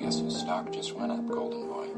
Guess whose stock just went up, Golden Boy?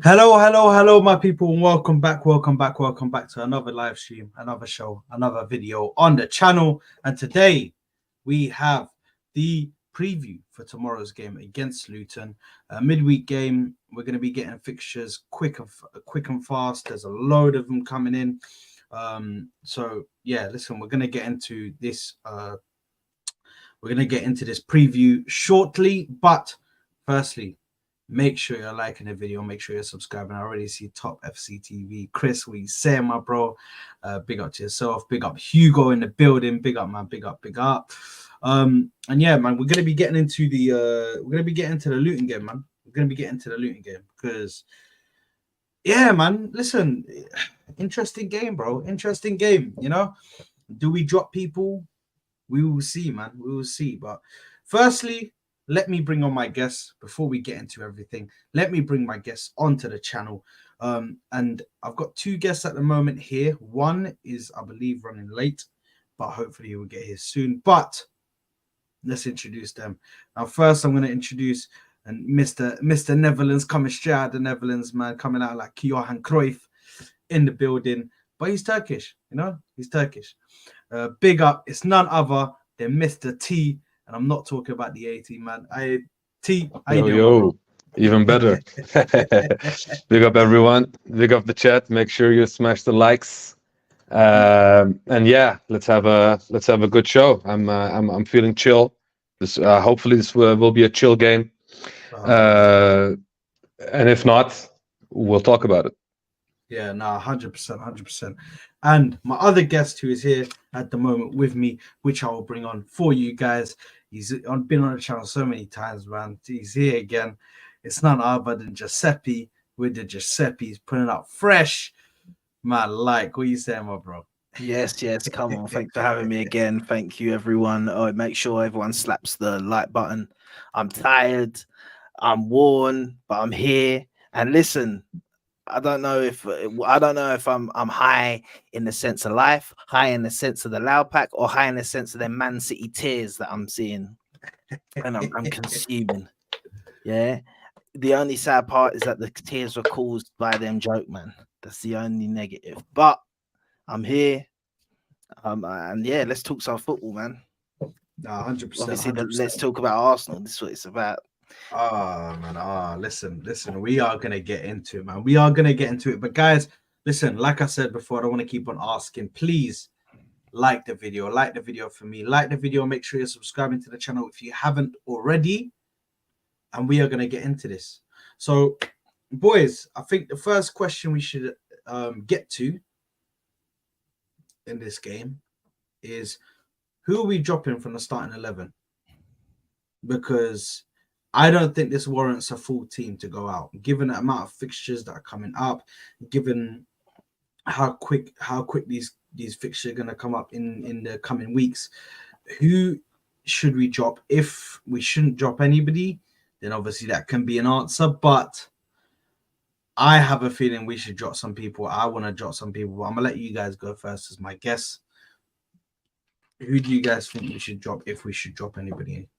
Hello, my people, and welcome back to another live stream, another show, another video on the channel. And today we have the preview for tomorrow's game against Luton, a midweek game. We're going to be getting fixtures quick and fast. There's a load of them coming in. So yeah, listen, we're going to get into this. We're going to get into this preview shortly, but firstly, make sure you're liking the video. Make sure you're subscribing. I already see Top FC TV. Chris, what you saying, my bro? Big up to yourself. Big up Hugo in the building. Big up, man. Big up. And yeah, man, we're gonna be getting into the Luton game, man. We're gonna be getting to the Luton game because, yeah, man. Listen, interesting game, bro. Interesting game. You know, do we drop people? We will see, man. We will see. But firstly, let me bring on my guests before we get into everything. Let me bring my guests onto the channel. And I've got two guests at the moment here. One is, I believe, running late, but hopefully he will get here soon. But let's introduce them. Now, first, I'm going to introduce Mr. Netherlands, coming straight out of the Netherlands, man, coming out like Johan Cruyff in the building. But he's Turkish, you know? He's Turkish. Big up. It's none other than Mr. T. And I'm not talking about the 18, man. Yo, even better. Big up everyone. Big up the chat. Make sure you smash the likes. And yeah, let's have a good show. I'm feeling chill. This hopefully this will be a chill game. And if not, we'll talk about it. Yeah, no, 100%. And my other guest who is here at the moment with me, which I will bring on for you guys. He's been on the channel so many times, man. He's here again. It's none other than Giuseppe with the Giuseppe's putting up fresh. Man, what are you saying, my bro? Yes, come on. Thanks for having me again. Thank you, everyone. Oh, make sure everyone slaps the like button. I'm tired, I'm worn, but I'm here. And listen, I don't know if I'm high in the sense of life, high in the sense of the loud pack, or high in the sense of the Man City tears that I'm seeing and I'm consuming. Yeah. The only sad part is that the tears were caused by them joke, man. That's the only negative. But I'm here. And yeah, let's talk some football, man. 100%. Obviously, let's talk about Arsenal. This is what it's about. Listen, we are going to get into it, man. We are going to get into it. But guys, listen, like I said before, I don't want to keep on asking. Please like the video for me. Like the video. Make sure you're subscribing to the channel if you haven't already. And we are going to get into this. So, boys, I think the first question we should get to in this game is, who are we dropping from the starting 11? Because I don't think this warrants a full team to go out, given the amount of fixtures that are coming up, given how quick these fixtures are going to come up in the coming weeks. Who should we drop? If we shouldn't drop anybody, then obviously that can be an answer. But I have a feeling we should drop some people. I want to drop some people. I'm going to let you guys go first as my guess. Who do you guys think we should drop, if we should drop anybody?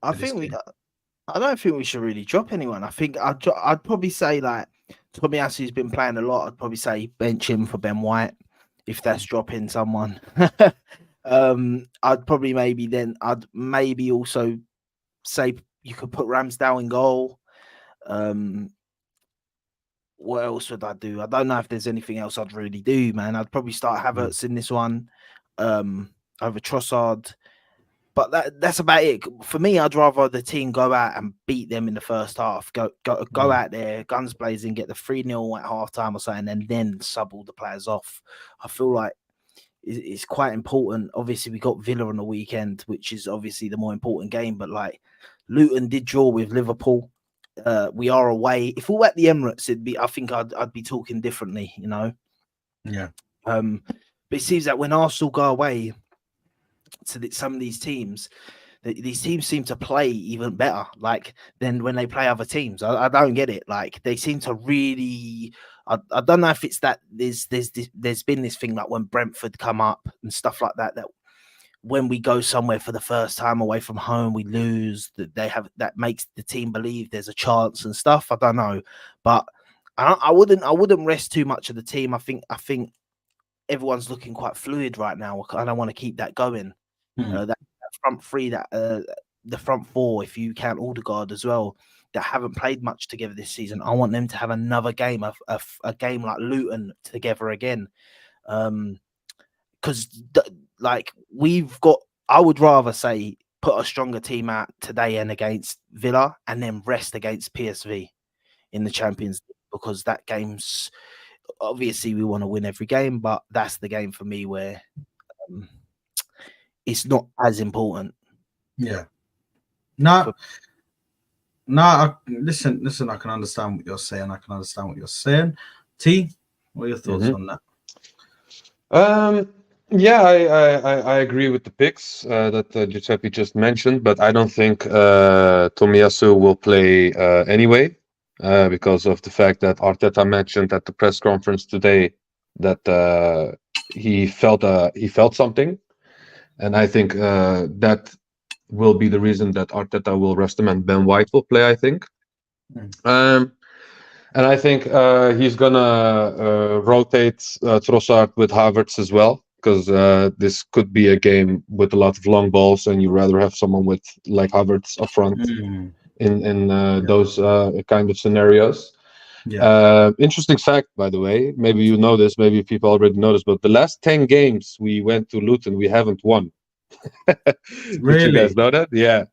I don't think we should really drop anyone. I think I'd probably say, like, Tomiyasu's been playing a lot. I'd probably say bench him for Ben White, if that's dropping someone. I'd maybe also say you could put Ramsdale in goal. what else would I do? I don't know if there's anything else I'd really do, man. I'd probably start Havertz in this one, over Trossard. But that's about it. For me, I'd rather the team go out and beat them in the first half. Go out there, guns blazing, get the 3-0 at halftime or something, and then sub all the players off. I feel like it's quite important. Obviously, we got Villa on the weekend, which is obviously the more important game. But like Luton did draw with Liverpool. We are away. If we were at the Emirates, I think I'd be talking differently, you know. Yeah. But it seems that when Arsenal go away to some of these teams, these teams seem to play even better, like than when they play other teams. I don't get it. Like they seem to really. I don't know if it's that there's been this thing like when Brentford come up and stuff like that. That when we go somewhere for the first time away from home, we lose. That makes the team believe there's a chance and stuff. I don't know, but I wouldn't rest too much of the team. I think everyone's looking quite fluid right now. I don't want to keep that going. That front three, the front four, if you count Odegaard as well, that haven't played much together this season. I want them to have another game, a game like Luton together again. Because like we've got, I would rather say put a stronger team out today and against Villa, and then rest against PSV in the Champions League, because that game's obviously we want to win every game, but that's the game for me where it's not as important. Yeah. Listen, I can understand what you're saying. T, what are your thoughts on that? Yeah, I agree with the picks that Giuseppe just mentioned, but I don't think Tomiyasu will play anyway, because of the fact that Arteta mentioned at the press conference today that he felt something, and I think that will be the reason that Arteta will rest him and Ben White will play, I think. And I think he's gonna rotate Trossard with Havertz as well, because this could be a game with a lot of long balls, and you rather have someone with like Havertz up front in those kind of scenarios. Interesting fact, by the way. Maybe you know this. Maybe people already know this. But the last 10 games we went to Luton, we haven't won. Really? Did you guys know that? Yeah.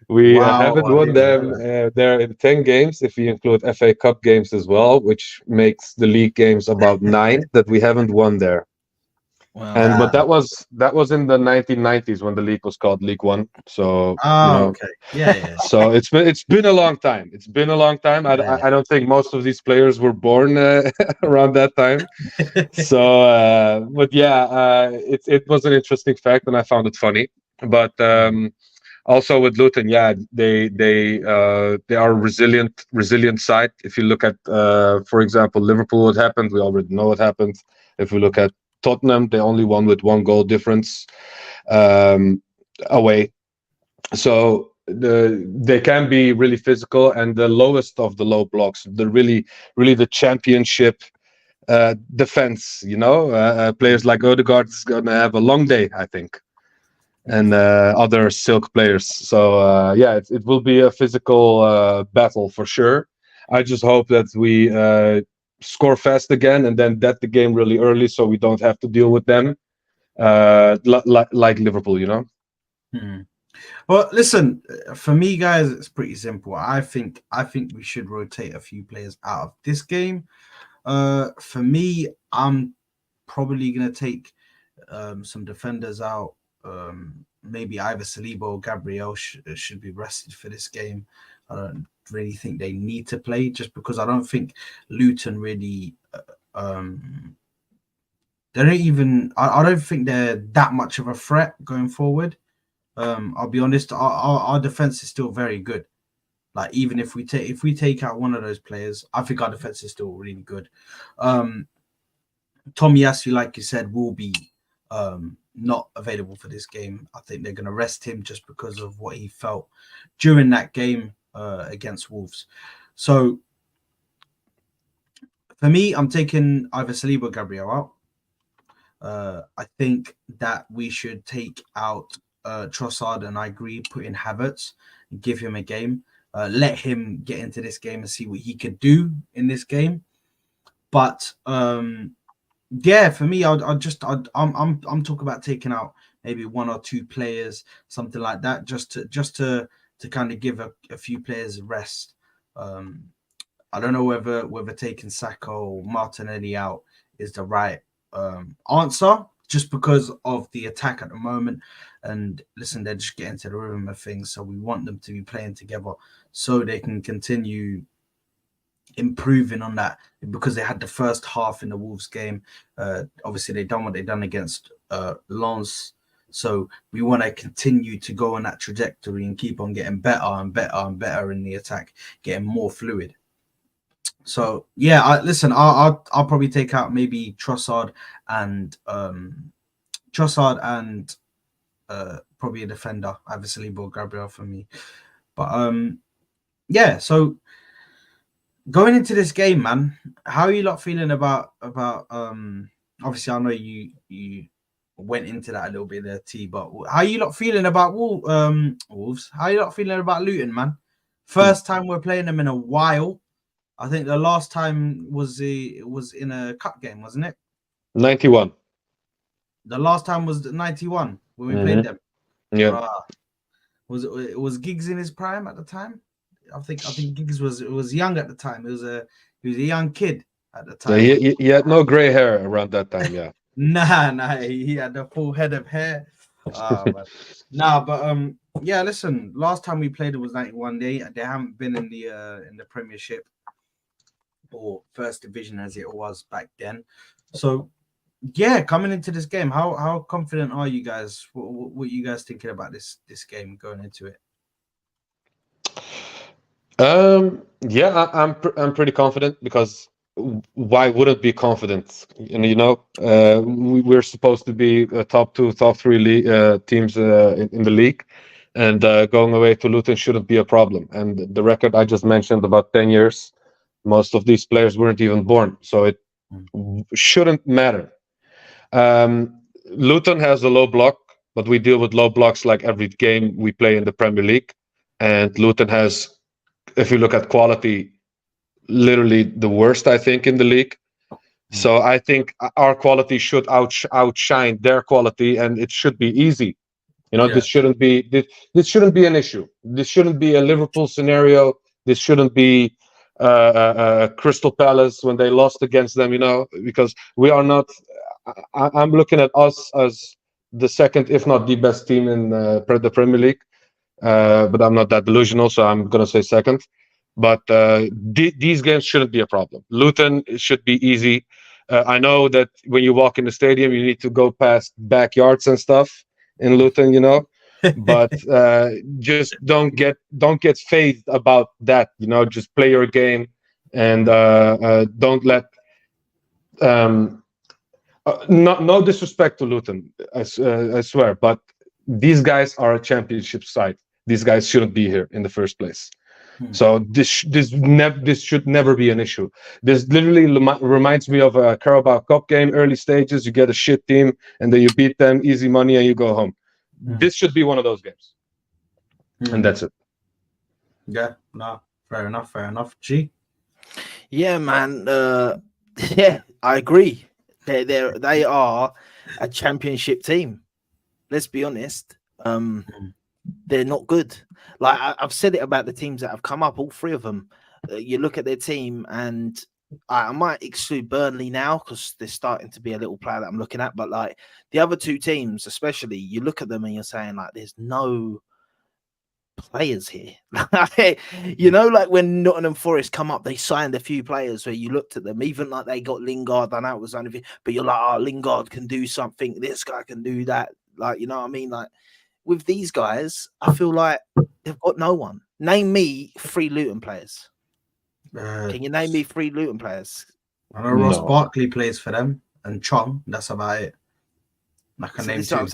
We haven't won them there in 10 games, if we include FA Cup games as well, which makes the league games about 9 that we haven't won there. Wow. But that was in the 1990s when the league was called League One. So okay, yeah. So it's been a long time. It's been a long time. I don't think most of these players were born around that time. So, but yeah, it was an interesting fact, and I found it funny. But also with Luton, yeah, they are a resilient side. If you look at, for example, Liverpool, what happened, we already know what happened. If we look at Tottenham, they only won with 1 goal difference away. So they can be really physical, and the lowest of the low blocks, really the championship defense. Players like Odegaard is gonna have a long day, I think, and other Silk players. So yeah, it will be a physical battle for sure. I just hope that we score fast again, and then the game really early, so we don't have to deal with them like Liverpool. Well, listen, for me, guys, it's pretty simple. I think we should rotate a few players out of this game. For me, I'm probably gonna take some defenders out. Maybe either Saliba or Gabriel should be rested for this game. I don't really think they need to play, just because I don't think Luton really. They don't even. I don't think they're that much of a threat going forward. I'll be honest. Our defense is still very good. Like even if we take out one of those players, I think our defense is still really good. Tomiyasu, like you said, will be not available for this game. I think they're going to rest him just because of what he felt during that game against Wolves. So for me, I'm taking either Saliba or Gabriel out. I think that we should take out Trossard, and I agree, put in Havertz and give him a game. Let him get into this game and see what he could do in this game. But yeah, for me, I'm talking about taking out maybe one or two players, something like that, just to kind of give a few players a rest. I don't know whether taking Saka or Martinelli out is the right answer, just because of the attack at the moment. And listen, they're just getting to the rhythm of things, so we want them to be playing together so they can continue improving on that, because they had the first half in the Wolves game. Obviously, they done what they done against Lens. So we want to continue to go on that trajectory and keep on getting better and better and better in the attack, getting more fluid. So yeah, I'll probably take out maybe Trossard and probably a defender, obviously Saliba or Gabriel for me. But yeah, so going into this game, man, how are you lot feeling about obviously I know you went into that a little bit there, T, but how are you lot feeling about Wolves? How are you lot feeling about Luton, man? First time we're playing them in a while. I think the last time was in a cup game, wasn't it? 91. The last time was 91 when we played them. Yeah. Was Giggs in his prime at the time? I think Giggs was young at the time. He was a young kid at the time. Yeah, he had no gray hair around that time. Yeah. Nah, he had a full head of hair. Yeah, listen, last time we played it was 91. They haven't been in the Premiership or First Division as it was back then. So yeah, coming into this game, how confident are you guys? What are you guys thinking about this game going into it? Yeah, I'm pretty confident, because why wouldn't be confident? And we're supposed to be top two, top three teams in the league, and going away to Luton shouldn't be a problem. And the record I just mentioned, about 10 years, most of these players weren't even born, so it shouldn't matter. Luton has a low block, but we deal with low blocks like every game we play in the Premier League. And Luton has, if you look at quality, literally the worst, I think, in the league. So I think our quality should outshine their quality, and it should be easy. This shouldn't be an issue. This shouldn't be a Liverpool scenario. This shouldn't be Crystal Palace when they lost against them. Because we are not. I'm looking at us as the second, if not the best team in the Premier League. But I'm not that delusional, so I'm gonna say second. But these games shouldn't be a problem. Luton should be easy. I know that when you walk in the stadium, you need to go past backyards and stuff in Luton, but just don't get phased about that. Just play your game, and don't let. No disrespect to Luton, I swear, but these guys are a championship side. These guys shouldn't be here in the first place. So this should never be an issue. This literally reminds me of a Carabao Cup game, early stages. You get a shit team, and then you beat them, easy money, and you go home. This should be one of those games, and that's it. Yeah, no, fair enough. G. Yeah, man. Yeah, I agree. They are a championship team. Let's be honest. They're not good. Like I've said it about the teams that have come up, all three of them. You look at their team, and I might exclude Burnley now because they're starting to be a little player that I'm looking at. But like the other two teams, especially, you look at them and you're saying like, there's no players here. Like when Nottingham Forest come up, they signed a few players where you looked at them, even like they got Lingard. I know it was only, but you're like, oh, Lingard can do something. This guy can do that. Like, you know what I mean? Like with these guys, I feel like they've got no one. Name me 3 Luton players. Can you name me 3 Luton players? I know Ross Barkley plays for them, and Chong. That's about it. I can name 2.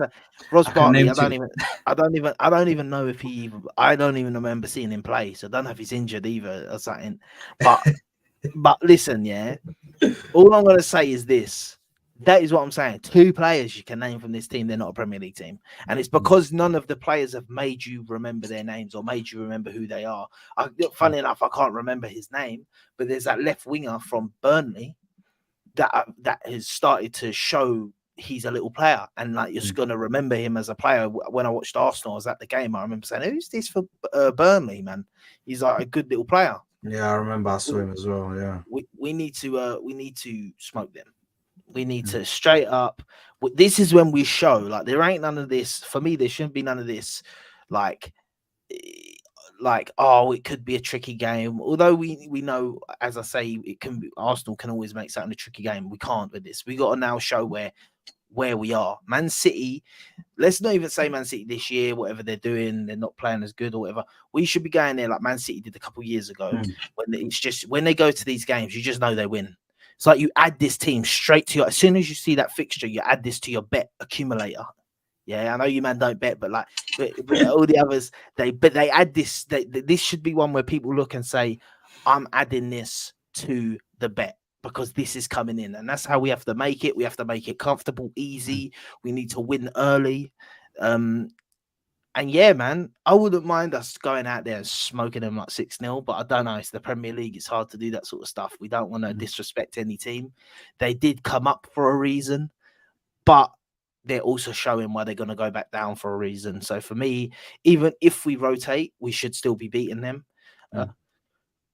Ross Barkley. I don't even know if he. I don't even remember seeing him play. So I don't know if he's injured either or something. But listen, yeah. All I'm gonna say is this. That is what I'm saying. 2 players you can name from this team. They're not a Premier League team. And it's because none of the players have made you remember their names or made you remember who they are. Funny enough, I can't remember his name, but there's that left winger from Burnley. that has started to show he's a little player, and like you're just gonna remember him as a player. When I watched Arsenal, I was at the game. I remember saying, "Who's this for Burnley, man? He's like a good little player." Yeah, I remember I saw him as well. Yeah, we need to smoke them. We need to straight up. This is when we show like there ain't none of this for me. There shouldn't be none of this, like oh, it could be a tricky game. Although we know, as I say, it can be, Arsenal can always make something a tricky game. We can't with this. We got to now show where we are. Man City, let's not even say Man City this year, whatever they're doing, they're not playing as good or whatever. We should be going there like Man City did a couple of years ago. When it's just when they go to these games, you just know they win. It's like you add this team straight to your, as soon as you see that fixture, you add this to your bet accumulator. Yeah, I know you man don't bet, but like but all the others, they add this. This should be one where people look and say, "I'm adding this to the bet because this is coming in," and that's how we have to make it. We have to make it comfortable, easy. We need to win early, and yeah, man, I wouldn't mind us going out there and smoking them like 6-0, but I don't know. It's the Premier League. It's hard to do that sort of stuff. We don't want to disrespect any team. They did come up for a reason, but they're also showing why they're going to go back down for a reason. So for me, even if we rotate, we should still be beating them.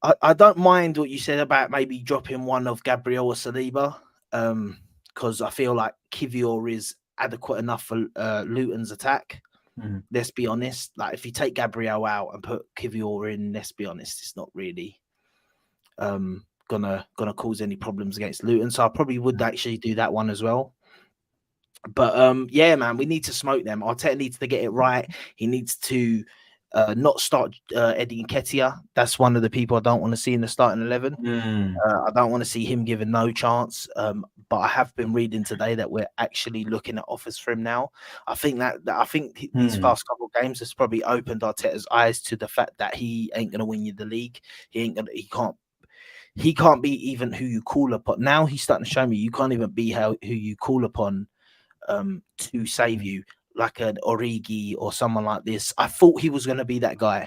I don't mind what you said about maybe dropping one of Gabriel or Saliba, because I feel like Kivior is adequate enough for Luton's attack. Let's be honest. Like if you take Gabriel out and put Kivior in, let's be honest, it's not really gonna cause any problems against Luton. So I probably would actually do that one as well. But yeah, man, we need to smoke them. Arteta needs to get it right. He needs to not start Eddie Nketiah. That's one of the people I don't want to see in the starting 11. I don't want to see him given no chance. But I have been reading today that we're actually looking at offers for him now. I think these past couple of games has probably opened Arteta's eyes to the fact that he ain't gonna win you the league. He can't be even who you call upon. Now he's starting to show me you can't even be who you call upon to save you, like an Origi or someone like this. I thought he was going to be that guy,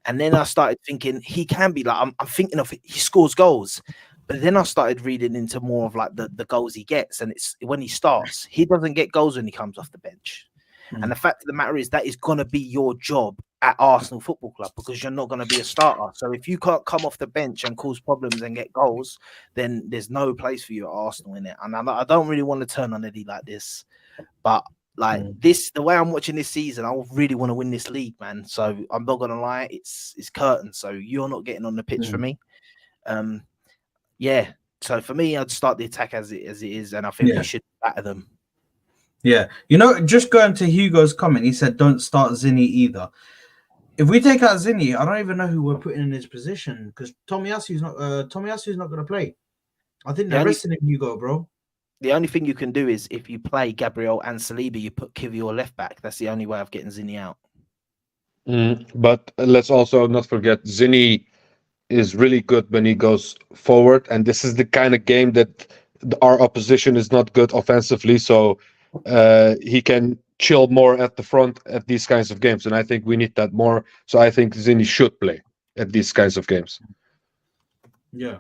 and then I started thinking he can be like I'm thinking of he scores goals, but then I started reading into more of like the goals he gets, and it's when he starts, he doesn't get goals when he comes off the bench. And the fact of the matter is that is going to be your job at Arsenal Football Club because you're not going to be a starter. So if you can't come off the bench and cause problems and get goals, then there's no place for you at Arsenal in it. And I don't really want to turn on Eddie like this, but like this, the way I'm watching this season, I really want to win this league, man. So I'm not going to lie, it's curtain. So you're not getting on the pitch for me. Yeah. So for me, I'd start the attack as it is, and I think we should batter them. Yeah, just going to Hugo's comment, he said, "Don't start Zinni either." If we take out Zinni, I don't even know who we're putting in his position because Tomiyasu's not going to play. I think they're resting in Hugo, bro. The only thing you can do is if you play Gabriel and Saliba, you put Kivior left back. That's the only way of getting Zinni out. But let's also not forget Zinni is really good when he goes forward, and this is the kind of game that our opposition is not good offensively, so he can chill more at the front at these kinds of games, and I think we need that more. So I think Zinni should play at these kinds of games. Yeah.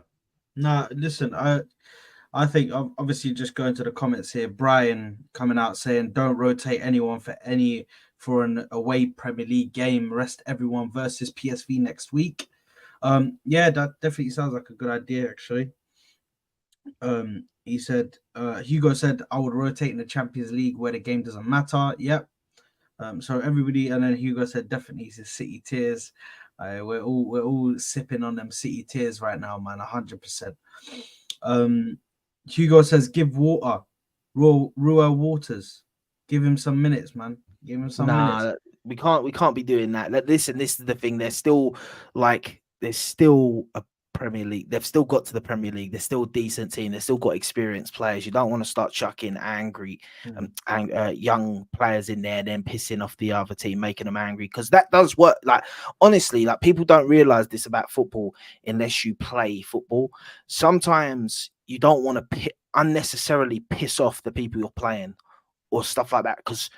Nah, listen, I think obviously just going to the comments here, Brian coming out saying don't rotate anyone for an away Premier League game. Rest everyone versus PSV next week. Yeah, that definitely sounds like a good idea, actually. He said, Hugo said, I would rotate in the Champions League where the game doesn't matter. Yep. So everybody, and then Hugo said, definitely it's City tears. We're all sipping on them City tears right now, man. 100%. Hugo says, give water, Ruel Waters. Give him some minutes, man. Give him some minutes. We can't be doing that. Listen, this is the thing. There's still a Premier League. They've still got to the Premier League. They're still a decent team. They've still got experienced players. You don't want to start chucking angry young players in there, then pissing off the other team, making them angry, because that does work. Like honestly, like people don't realize this about football unless you play football. Sometimes you don't want to unnecessarily piss off the people you're playing or stuff like that, because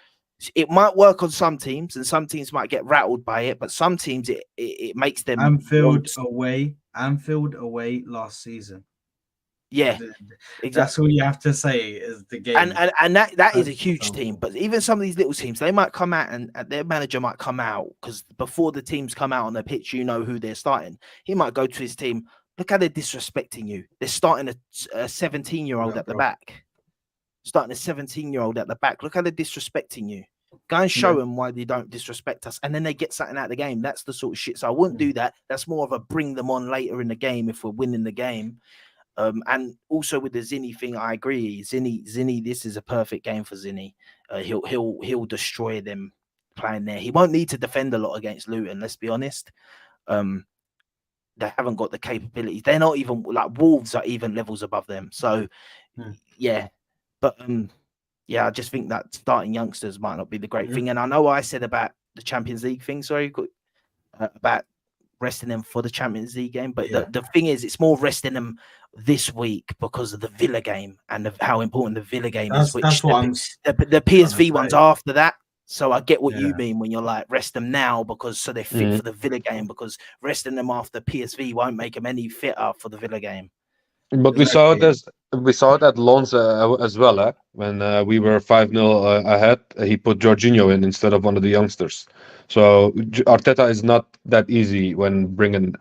it might work on some teams and some teams might get rattled by it, but some teams it makes them Anfield away last season. Yeah, exactly. That's all you have to say is the game. And that is a huge team. But even some of these little teams, they might come out and their manager might come out, because before the teams come out on the pitch, you know who they're starting. He might go to his team. Look how they're disrespecting you. They're starting a 17-year-old at the back. Starting a 17-year-old at the back. Look how they're disrespecting you. Go and show them why they don't disrespect us. And then they get something out of the game. That's the sort of shit. So I wouldn't do that. That's more of a bring them on later in the game if we're winning the game. And also with the Zinni thing, I agree. Zinni, this is a perfect game for Zinni. He'll destroy them playing there. He won't need to defend a lot against Luton, let's be honest. They haven't got the capabilities. They're not even like Wolves are even levels above them. So yeah. But yeah, I just think that starting youngsters might not be the great thing. And I know I said about the Champions League thing, about resting them for the Champions League game. But the thing is, it's more resting them this week because of the Villa game and how important the Villa game is. Which that's what the PSV one's after that. So I get what you mean when you're like, rest them now so they're fit for the Villa game, because resting them after PSV won't make them any fitter for the Villa game. But we saw it at Lons as well. When we were 5-0 ahead, he put Jorginho in instead of one of the youngsters. So Arteta is not that easy when bringing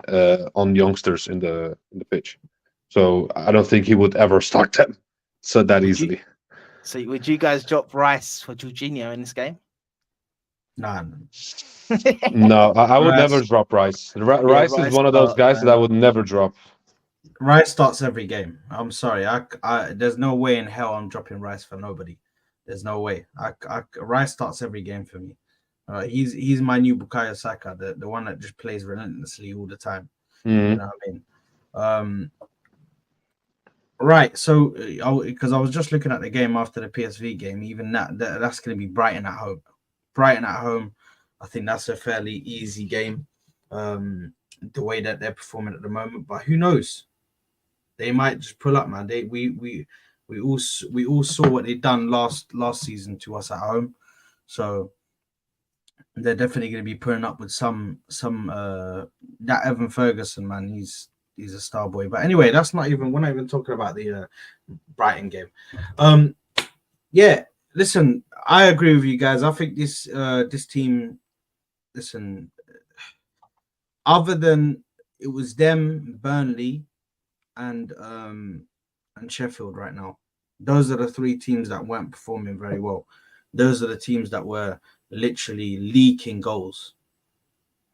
on youngsters in the pitch. So I don't think he would ever start them easily. So would you guys drop Rice for Jorginho in this game? No, I would never drop Rice. Rice is one of those guys that I would never drop. Rice starts every game. I'm sorry. There's no way in hell I'm dropping Rice for nobody. There's no way. Rice starts every game for me. He's my new Bukayo Saka, the one that just plays relentlessly all the time. You know what I mean? Right. So, because I was just looking at the game after the PSV game, even that's going to be Brighton at home. Brighton at home, I think that's a fairly easy game. The way that they're performing at the moment, but who knows? They might just pull up, man. We all saw what they done last season to us at home, so they're definitely going to be putting up with some that Evan Ferguson, man. He's a star boy. But anyway, we're not even talking about the Brighton game. Yeah, listen, I agree with you guys. I think this team, listen, other than it was them, Burnley, and Sheffield right now. Those are the three teams that weren't performing very well. Those are the teams that were literally leaking goals.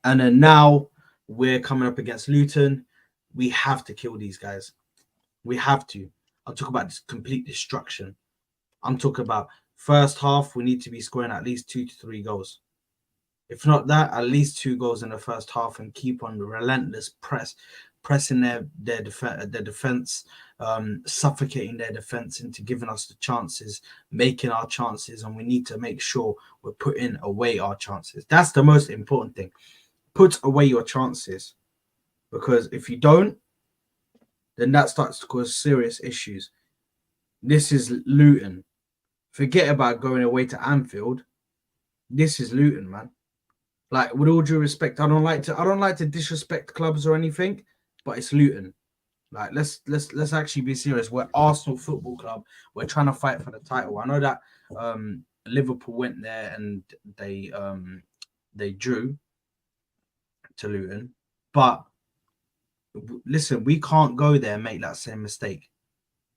And then now we're coming up against Luton. We have to kill these guys. We have to. I'm talking about this complete destruction. I'm talking about first half, we need to be scoring at least 2 to 3 goals. If not that, at least 2 goals in the first half, and keep on the relentless pressing their defense, suffocating their defense into giving us the chances, making our chances, and we need to make sure we're putting away our chances. That's the most important thing. Put away your chances, because if you don't, then that starts to cause serious issues. This is Luton. Forget about going away to Anfield. This is Luton, man. Like, with all due respect, I don't like to disrespect clubs or anything, but it's Luton. Like, let's actually be serious. We're Arsenal Football Club. We're trying to fight for the title. I know that Liverpool went there and they drew to Luton, but listen, we can't go there and make that same mistake.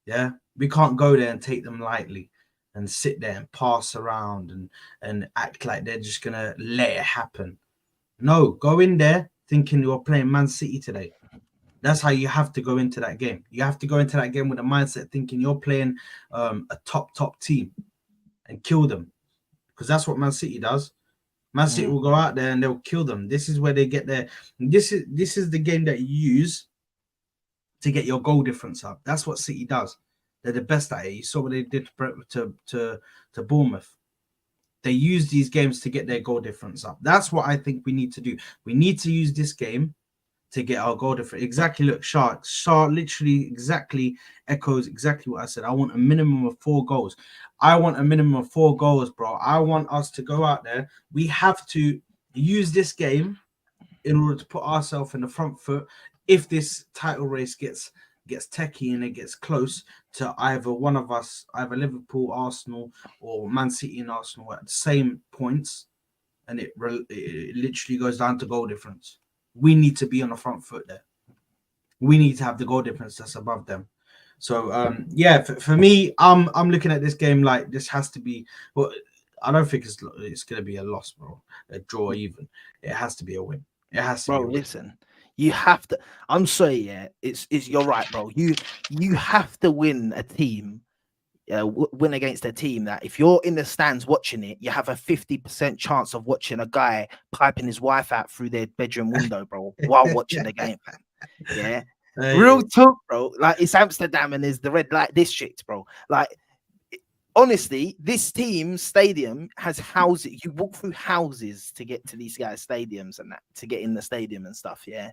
Yeah, we can't go there and take them lightly and sit there and pass around and act like they're just gonna let it happen. No, go in there thinking you're playing Man City today. That's how you have to go into that game. You have to go into that game with a mindset thinking you're playing a top team and kill them, because that's what Man City does. Man City will go out there and they'll kill them. This is where they get their. This is the game that you use to get your goal difference up. That's what City does. They're the best at it. You saw what they did to Bournemouth. They use these games to get their goal difference up. That's what I think we need to do. We need to use this game to get our goal difference. Exactly. Look, Shah literally exactly echoes exactly what I said. I want a minimum of 4 goals. I want a minimum of 4 goals, bro. I want us to go out there. We have to use this game in order to put ourselves in the front foot if this title race gets gets techie and it gets close to either one of us, either Liverpool, Arsenal, or Man City and Arsenal at the same points, and it literally goes down to goal difference. We need to be on the front foot there. We need to have the goal difference that's above them. So yeah, for me, I'm looking at this game like this has to be. Well, I don't think it's going to be a loss, bro. A draw, even. It has to be a win. It has to Bro, be a win. listen, you have to. I'm sorry, yeah, it's you're right, bro. You have to win a team, win against a team that if you're in the stands watching it, you have a 50% chance of watching a guy piping his wife out through their bedroom window, bro, while watching the game, fam. Yeah, real talk, bro. Like it's Amsterdam and there's the red light district, bro. Like honestly, this team's stadium has houses. You walk through houses to get to these guys' stadiums and that to get in the stadium and stuff. Yeah,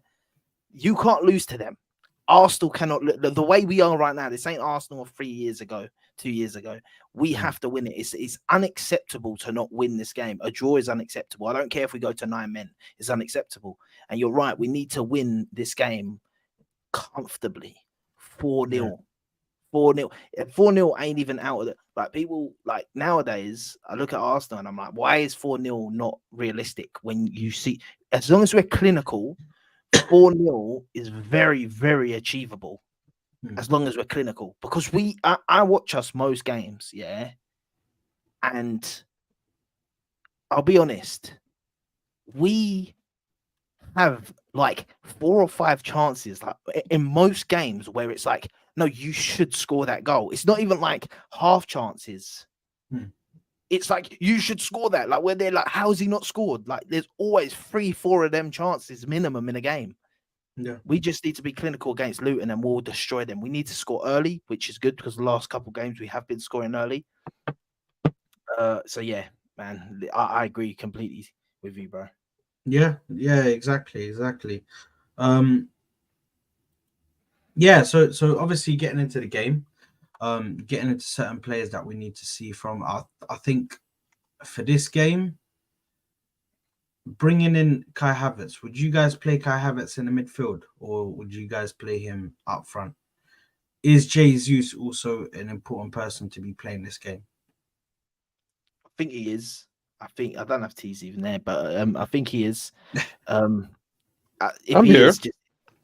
you can't lose to them. Arsenal cannot look the way we are right now. This ain't Arsenal of 3 years ago, 2 years ago. We have to win it. It's unacceptable to not win this game. A draw is unacceptable. I don't care if we go to 9 men. It's unacceptable. And you're right. We need to win this game comfortably. 4-0. 4-0. 4-0 ain't even out of it. Like people like nowadays, I look at Arsenal and I'm like, why is 4-0 not realistic? When you see, as long as we're clinical, 4-0 is very, very achievable. As long as we're clinical, because I watch us most games, yeah, and I'll be honest, we have like 4 or 5 chances like in most games where it's like, no, you should score that goal. It's not even like half chances. It's like you should score that. Like where they're like, how has he not scored? Like there's always 3-4 of them chances minimum in a game. Yeah, we just need to be clinical against Luton and we'll destroy them. We need to score early, which is good because the last couple of games we have been scoring early. So yeah, man, I agree completely with you, bro. Yeah, exactly. Yeah, so obviously getting into the game, getting into certain players that we need to see from. I think for this game, bringing in Kai Havertz, would you guys play Kai Havertz in the midfield or would you guys play him up front? Is Jesus also an important person to be playing this game? I think he is. I don't have T's even there, but I think he is. If I'm he here. is,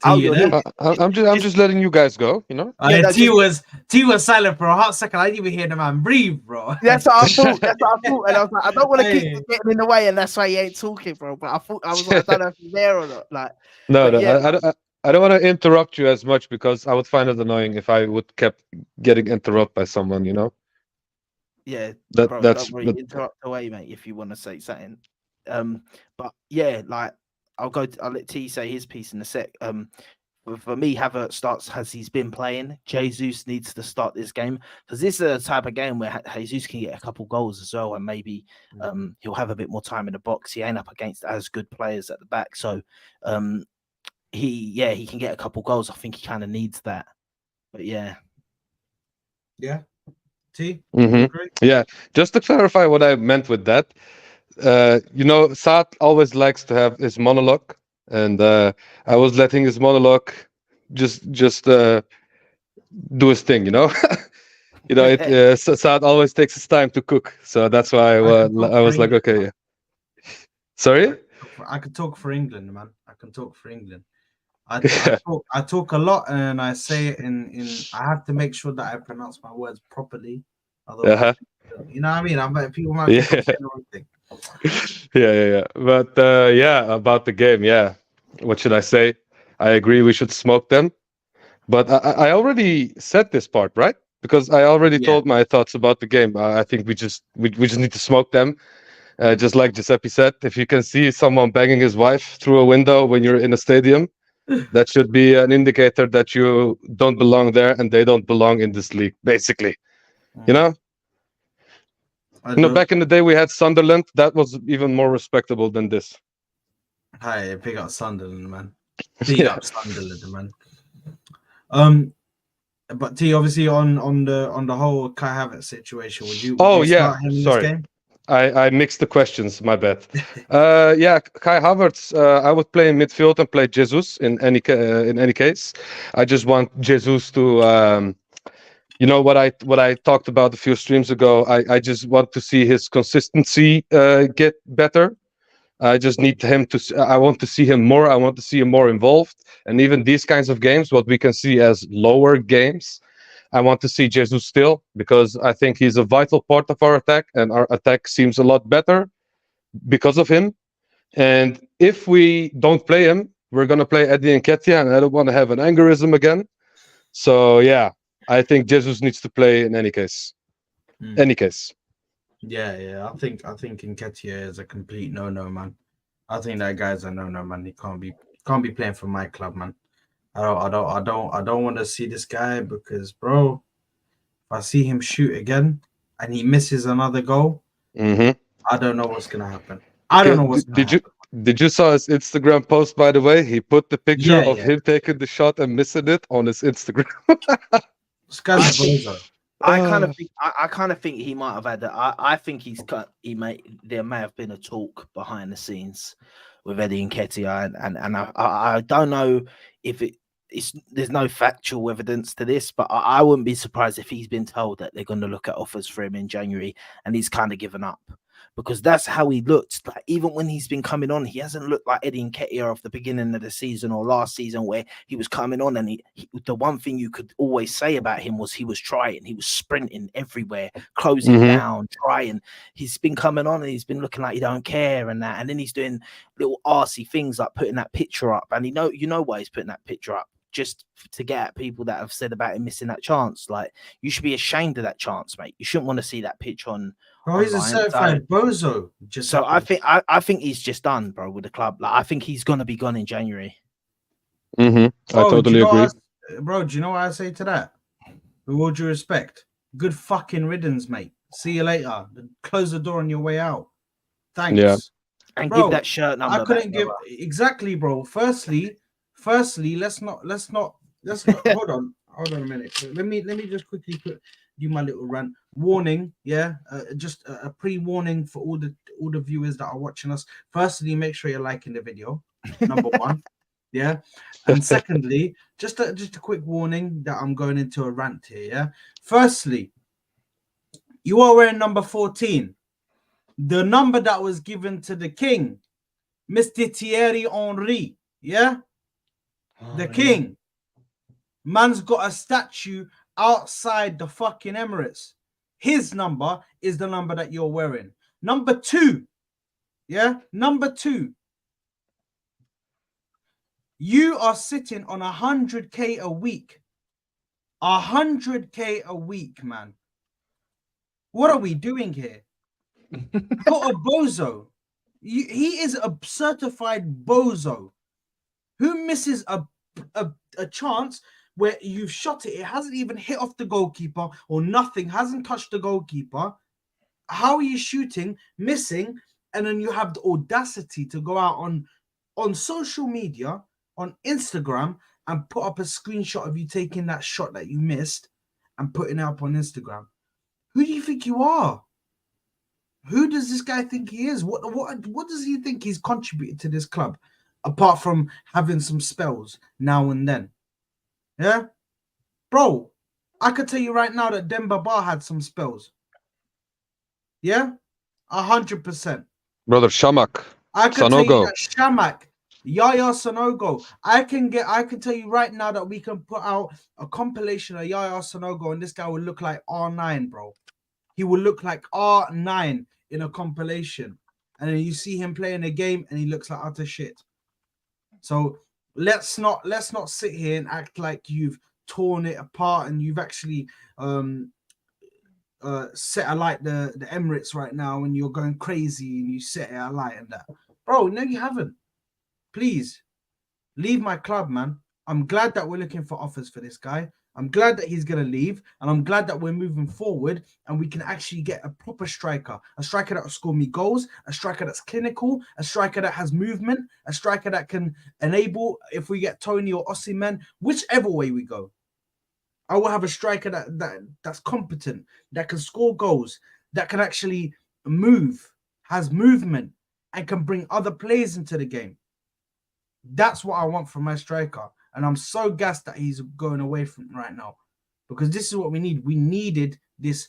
I'm just letting you guys go, you know. Yeah, T was silent for a hot second. I didn't even hear the man breathe, bro. That's what I thought. And I was like, I don't want to keep getting in the way, and that's why he ain't talking, bro. But I was like, I don't know if he's there or not. Like, No, yeah. I don't want to interrupt you as much because I would find it annoying if I would kept getting interrupted by someone, you know. Yeah, bro, that's don't worry, interrupt away, mate, if you want to say something. But yeah, like I'll let T say his piece in a sec. For me, Havertz starts as he's been playing. Jesus needs to start this game because this is a type of game where Jesus can get a couple goals as well, and maybe he'll have a bit more time in the box. He ain't up against as good players at the back, so he can get a couple goals. I think he kind of needs that. But yeah. T? Yeah, just to clarify what I meant with that, you know, Saad always likes to have his monologue, and I was letting his monologue just do his thing, you know. You know, Saad always takes his time to cook, so that's why I was like, okay, yeah. Sorry, I could talk for England, man. I can talk for England. I talk a lot, and I say it in. I have to make sure that I pronounce my words properly. Otherwise, you know what I mean. People might think I'm wrong thing. Yeah. But yeah, about the game, yeah. What should I say? I agree. We should smoke them. But I already said this part, right? Because I already told my thoughts about the game. I think we just need to smoke them. Just like Giuseppe said, if you can see someone banging his wife through a window when you're in a stadium, that should be an indicator that you don't belong there and they don't belong in this league, basically. You know? You know, back in the day we had Sunderland. That was even more respectable than this. Hi, pick up Sunderland, man. Pick up Sunderland, man. But T, obviously on the whole Kai Havertz situation, would you start him in this game? I mixed the questions. My bad. Yeah, Kai Havertz. I would play in midfield and play Jesus in any case. I just want Jesus to. You know what I talked about a few streams ago. I just want to see his consistency get better. I just need him to. I want to see him more. I want to see him more involved. And even these kinds of games, what we can see as lower games, I want to see Jesus still because I think he's a vital part of our attack, and our attack seems a lot better because of him. And if we don't play him, we're gonna play Eddie Nketiah, and I don't want to have an aneurysm again. So yeah, I think Jesus needs to play in any case. Any case. Yeah. I think Nketiah is a complete no-no, man. I think that guy's a no-no, man. He can't be playing for my club, man. I don't want to see this guy because, bro, if I see him shoot again and he misses another goal, I don't know what's gonna happen. I don't know what's gonna happen. Did you saw his Instagram post, by the way? He put the picture of Yeah. him taking the shot and missing it on his Instagram. This guy's a bozo. I kind of think he might have had that. I think there may have been a talk behind the scenes with Eddie Nketiah, and I don't know if there's no factual evidence to this, but I wouldn't be surprised if he's been told that they're going to look at offers for him in January and he's kind of given up. Because that's how he looked. Like even when he's been coming on, he hasn't looked like Eddie Nketiah of the beginning of the season or last season, where he was coming on and the one thing you could always say about him was he was trying, he was sprinting everywhere, closing down, trying. He's been coming on and he's been looking like he don't care and that, and then he's doing little arsey things like putting that picture up, and you know why he's putting that picture up. Just to get at people that have said about him missing that chance. Like, you should be ashamed of that chance, mate. You shouldn't want to see that pitch on. Bro, he's a certified bozo. I think he's just done, bro, with the club. Like, I think he's gonna be gone in January. I totally agree. Bro, do you know what I say to that? With all due respect, good fucking riddance, mate. See you later. Close the door on your way out. Thanks. Yeah. And bro, give that shirt number. I couldn't give exactly, bro. Firstly, let's not hold on a minute. Let me just quickly do my little rant. Warning, yeah, just a pre-warning for all the viewers that are watching us. Firstly, make sure you're liking the video. Number one, yeah, and secondly, just a quick warning that I'm going into a rant here. Yeah, firstly, you are wearing number 14, the number that was given to the king, Mr. Thierry Henry. Yeah. The king, man's got a statue outside the fucking Emirates. His number is the number that you're wearing. Number 2, yeah, number 2. You are sitting on 100K a week. 100K a week, man. What are we doing here? You're a bozo. He is a certified bozo. Who misses a chance where you've shot it hasn't even hit off the goalkeeper or nothing, hasn't touched the goalkeeper? How are you shooting, missing, and then you have the audacity to go out on social media, on Instagram, and put up a screenshot of you taking that shot that you missed and putting it up on Instagram? Who do you think you are? Who does this guy think he is? What does he think he's contributed to this club? Apart from having some spells now and then. Yeah? Bro, I could tell you right now that Demba Ba had some spells. Yeah? 100%. Brother Shamak. I can tell you that Shamak, Yaya Sanogo. I can tell you right now that we can put out a compilation of Yaya Sanogo and this guy will look like R9, bro. He will look like R9 in a compilation. And then you see him playing a game and he looks like utter shit. So let's not sit here and act like you've torn it apart and you've actually set alight the Emirates right now and you're going crazy and you set it alight and that. Bro, no, you haven't. Please leave my club, man. I'm glad that we're looking for offers for this guy. I'm glad that he's going to leave, and I'm glad that we're moving forward and we can actually get a proper striker, a striker that will score me goals, a striker that's clinical, a striker that has movement, a striker that can enable, if we get Tony or Osimhen, whichever way we go. I will have a striker that's competent, that can score goals, that can actually has movement, and can bring other players into the game. That's what I want from my striker. And I'm so gassed that he's going away from right now, because this is what we need. We needed this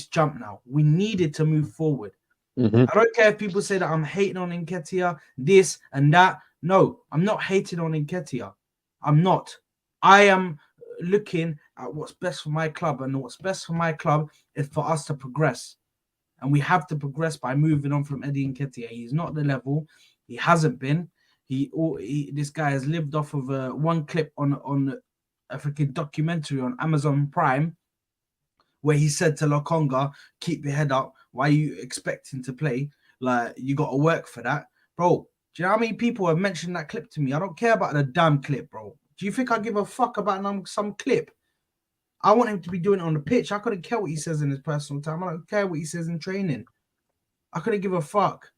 jump now. We needed to move forward. Mm-hmm. I don't care if people say that I'm hating on Nketiah, this and that. No, I'm not hating on Nketiah. I'm not. I am looking at what's best for my club, and what's best for my club is for us to progress. And we have to progress by moving on from Eddie Nketiah. He's not the level. He hasn't been. This guy has lived off of one clip on a freaking documentary on Amazon Prime, where he said to Lokonga, keep your head up. Why are you expecting to play? Like, you got to work for that. Bro, do you know how many people have mentioned that clip to me? I don't care about the damn clip, bro. Do you think I give a fuck about some clip? I want him to be doing it on the pitch. I couldn't care what he says in his personal time. I don't care what he says in training. I couldn't give a fuck.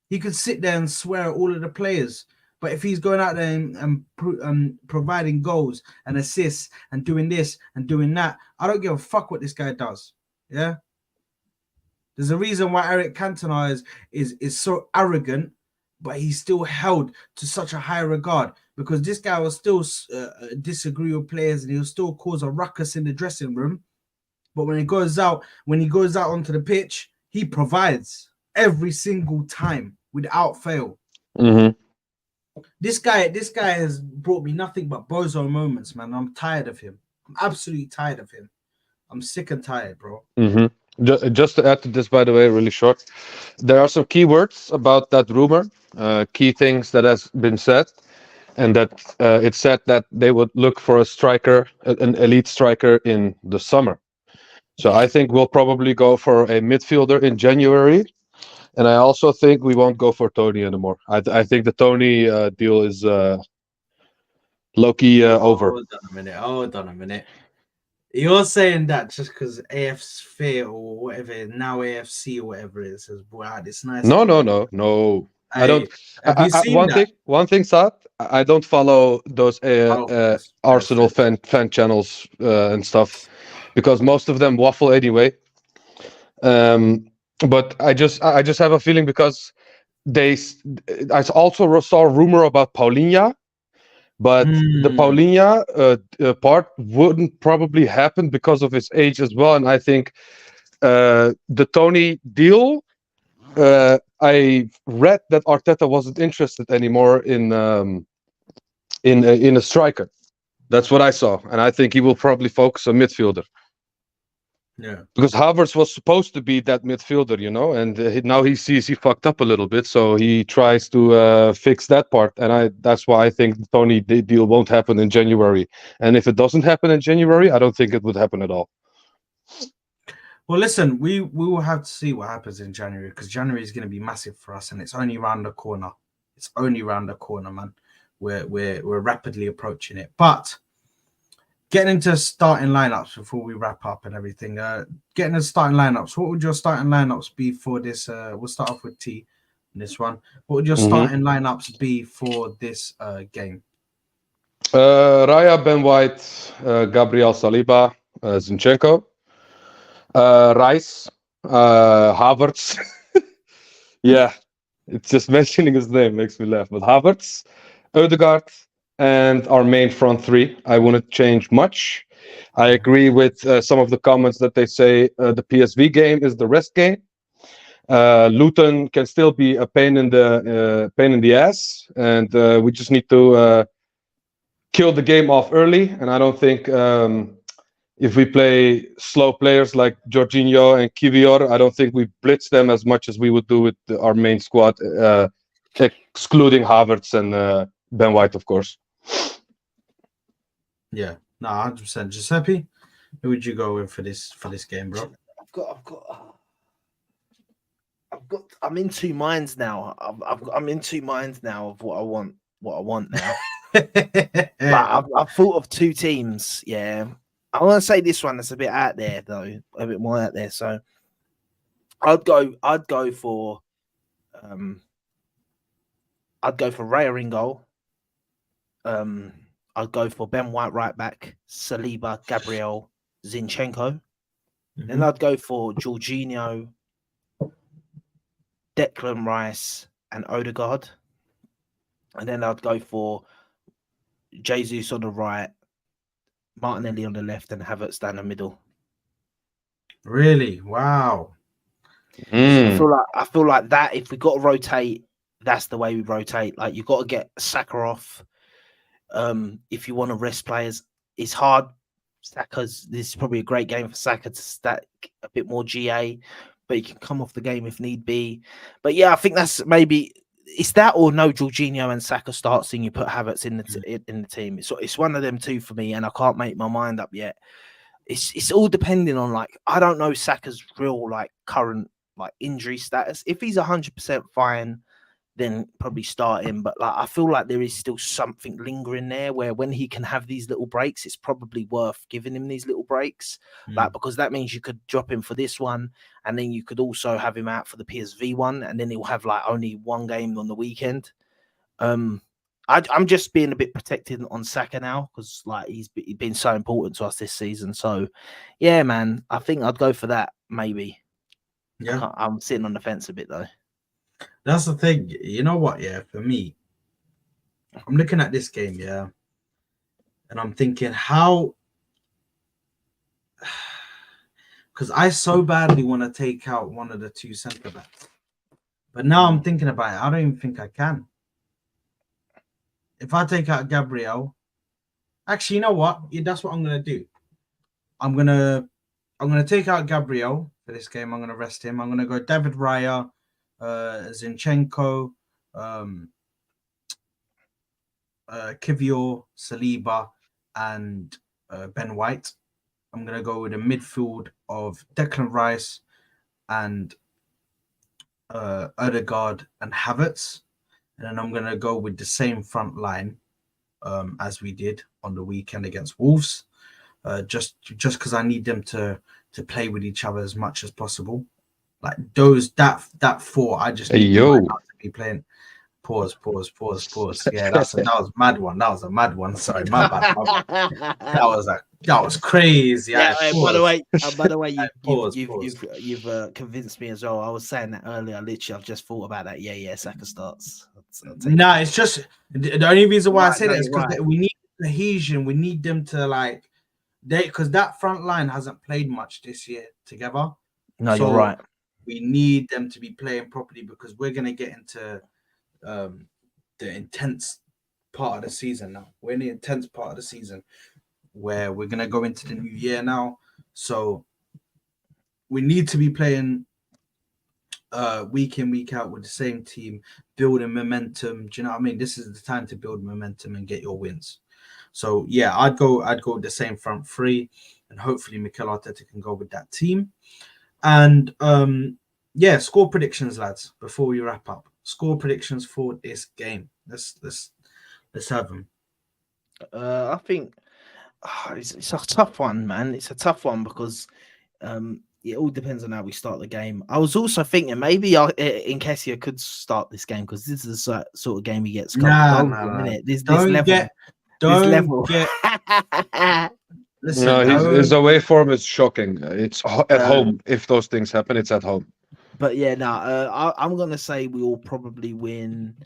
He could sit there and swear at all of the players. But if he's going out there and providing goals and assists and doing this and doing that, I don't give a fuck what this guy does. Yeah? There's a reason why Eric Cantona is so arrogant, but he's still held to such a high regard, because this guy will still disagree with players, and he'll still cause a ruckus in the dressing room. But when he goes out onto the pitch, he provides every single time without fail. Mm-hmm. This guy has brought me nothing but bozo moments, man. I'm tired of him. I'm absolutely tired of him. I'm sick and tired, bro. Mm-hmm. Just to add to this, by the way, really short, there are some key words about that rumor, key things that has been said, and that it said that they would look for a striker, an elite striker in the summer. So I think we'll probably go for a midfielder in January, and I also think we won't go for Tony anymore. I think the Tony deal is low-key over. Hold on a minute. You're saying that just because AFC or whatever, now AFC or whatever it says, wow, this nice. No. I don't. Have you seen that? One thing, Saad, I don't follow those Arsenal fan channels and stuff, because most of them waffle anyway. But I just have a feeling, because I also saw a rumor about Paulinho, but the Paulinho part wouldn't probably happen because of his age as well. And I think the Tony deal, I read that Arteta wasn't interested anymore in a striker. That's what I saw, and I think he will probably focus on midfielder. Yeah, because Havertz was supposed to be that midfielder, and now he sees he fucked up a little bit, so he tries to fix that part. And that's why I think the Tony deal won't happen in January. And if it doesn't happen in January, I don't think it would happen at all. Well, listen, we will have to see what happens in January, because January is going to be massive for us, and it's only around the corner. It's only around the corner, man. We're rapidly approaching it, but. Getting into starting lineups before we wrap up and everything. Getting into starting lineups. What would your starting lineups be for this? We'll start off with T in this one. What would your starting lineups be for this game? Raya, Ben White, Gabriel Saliba, Zinchenko, Rice, Havertz. Yeah, it's just mentioning his name makes me laugh. But Havertz, Ødegaard, and our main front three. I wouldn't change much. I agree with some of the comments that they say the PSV game is the rest game. Luton can still be a pain in the ass, and we just need to kill the game off early. And I don't think if we play slow players like Jorginho and Kivior, I don't think we blitz them as much as we would do with our main squad, excluding Havertz and Ben White, of course. Yeah, no, 100%. Giuseppe, who would you go with for this game, bro? I'm in two minds now. I'm in two minds now of what I want now. But I've thought of two teams. Yeah, I want to say this one that's a bit out there though, a bit more out there. So I'd go for Raya in goal. I'd go for Ben White right back, Saliba, Gabriel, Zinchenko. Then I'd go for Jorginho, Declan Rice and Odegaard. And then I'd go for Jesus on the right, Martinelli on the left, and Havertz down the middle. Really? Wow. I feel like that if we got to rotate, that's the way we rotate. Like you got to get Saka off. If you want to rest players, it's hard. This is probably a great game for Saka to stack a bit more GA, but he can come off the game if need be. But yeah, I think that's maybe it's that or no Jorginho and Saka starts and you put Havertz in the team. It's one of them two for me, and I can't make my mind up yet. It's all depending on like I don't know Saka's real like current like injury status. If he's 100% fine, then probably start him. But like I feel like there is still something lingering there where when he can have these little breaks, it's probably worth giving him these little breaks. Like because that means you could drop him for this one, and then you could also have him out for the PSV one, and then he'll have like only one game on the weekend. I'm just being a bit protected on Saka now because like he's been so important to us this season. So yeah, man, I think I'd go for that maybe. Yeah, I'm sitting on the fence a bit though. That's the thing. You know what? Yeah, for me, I'm looking at this game, yeah, and I'm thinking how, because I so badly want to take out one of the two centre backs, but now I'm thinking about it. I don't even think I can. If I take out Gabriel, actually, you know what? Yeah, that's what I'm gonna do. I'm gonna take out Gabriel for this game. I'm gonna rest him. I'm gonna go David Raya, Zinchenko, Kivior, Saliba, and Ben White. I'm gonna go with a midfield of Declan Rice and Odegaard and Havertz, and then I'm gonna go with the same front line as we did on the weekend against Wolves. Just because I need them to play with each other as much as possible. Like that four, I just need them to be playing. Pause. Yeah, that was a mad one. That was a mad one. Sorry, my bad. That was crazy. Yeah. By the way, you've convinced me as well. I was saying that earlier. Literally, I've just thought about that. Yeah. Saka starts. Nah, it's just the only reason why I say that is because we need cohesion. We need them to like because that front line hasn't played much this year together. No, you're right. We need them to be playing properly because we're gonna get into the intense part of the season now. We're in the intense part of the season where we're gonna go into the new year now. So we need to be playing week in, week out with the same team, building momentum. Do you know what I mean? This is the time to build momentum and get your wins. So yeah, I'd go with the same front three, and hopefully Mikel Arteta can go with that team. And yeah, score predictions, lads, before we wrap up. Score predictions for this game. Let's have them. I think it's a tough one, man. It's a tough one because it all depends on how we start the game. I was also thinking maybe Nketiah could start this game because this is the sort of game he gets. Listen, no, his away form is shocking. It's at home. If those things happen, it's at home. But yeah, I'm gonna say we will probably win.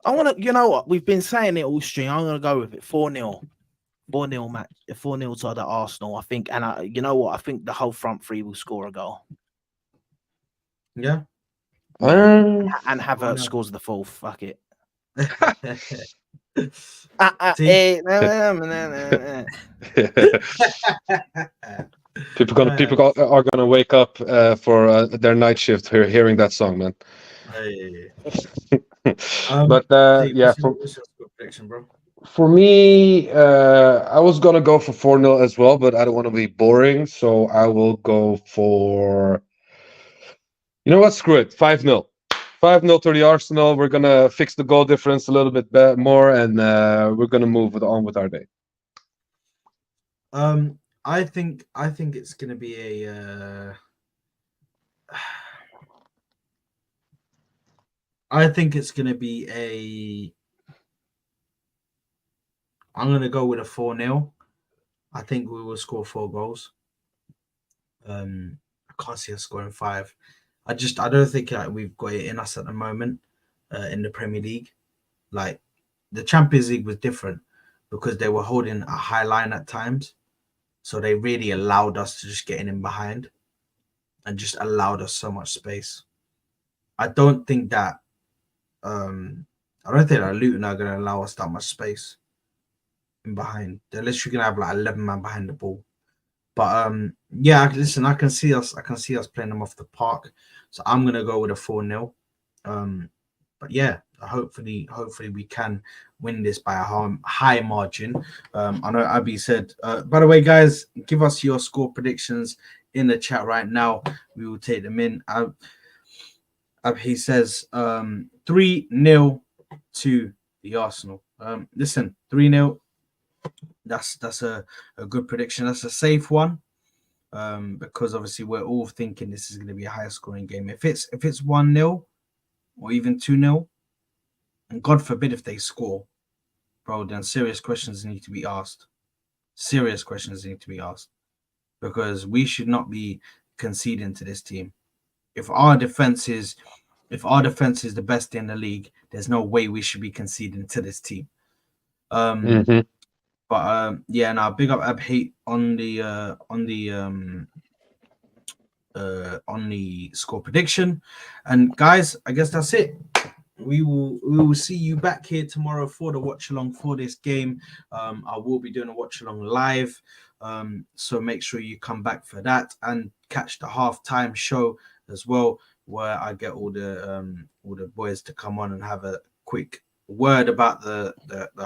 You know what? We've been saying it all stream. I'm gonna go with it 4-0. 4-0 match, 4-0 to the Arsenal, I think. And you know what? I think the whole front three will score a goal. Yeah. And Havertz scores the fourth. Fuck it. People are gonna wake up for their night shift hearing that song, man. But yeah, for me, I was gonna go for 4-0 as well, but I don't want to be boring, so I will go for. You know what? Screw it. 5-0. 5-0 to the Arsenal. We're gonna fix the goal difference a little bit more, and we're gonna move on with our day. I think it's gonna be a. I think it's gonna be a. I'm gonna go with a 4-0. I think we will score 4 goals. I can't see us scoring 5. I don't think like we've got it in us at the moment in the Premier League. Like the Champions League was different because they were holding a high line at times, so they really allowed us to just get in behind and just allowed us so much space. I don't think that Luton are going to allow us that much space in behind. They're literally going to have like 11 man behind the ball. But yeah, listen, I can see us playing them off the park. So I'm gonna go with a 4-0. But yeah, hopefully we can win this by a high margin. I know Abby said, by the way, guys, give us your score predictions in the chat right now. We will take them in. He says 3-0 to the Arsenal. Listen, 3-0. That's a good prediction. That's a safe one. Because obviously we're all thinking this is going to be a higher scoring game. If it's 1-0 or even 2-0, and God forbid if they score, bro, then serious questions need to be asked. Serious questions need to be asked because we should not be conceding to this team. If our defense is the best in the league, there's no way we should be conceding to this team. But yeah, now big up Abhate on the score prediction. And guys, I guess that's it. We will see you back here tomorrow for the watch along for this game. I will be doing a watch along live. So make sure you come back for that and catch the halftime show as well, where I get all the boys to come on and have a quick word about the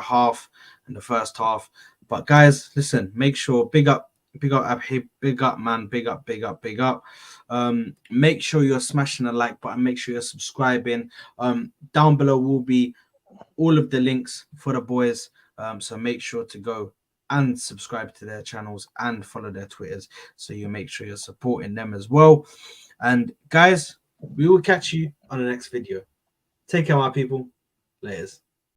half and the first half. But guys, listen, make sure big up Abhib, big up man, big up. Make sure you're smashing the like button, make sure you're subscribing. Down below will be all of the links for the boys, so make sure to go and subscribe to their channels and follow their Twitters, so you make sure you're supporting them as well. And guys, we will catch you on the next video. Take care, my people. Laters.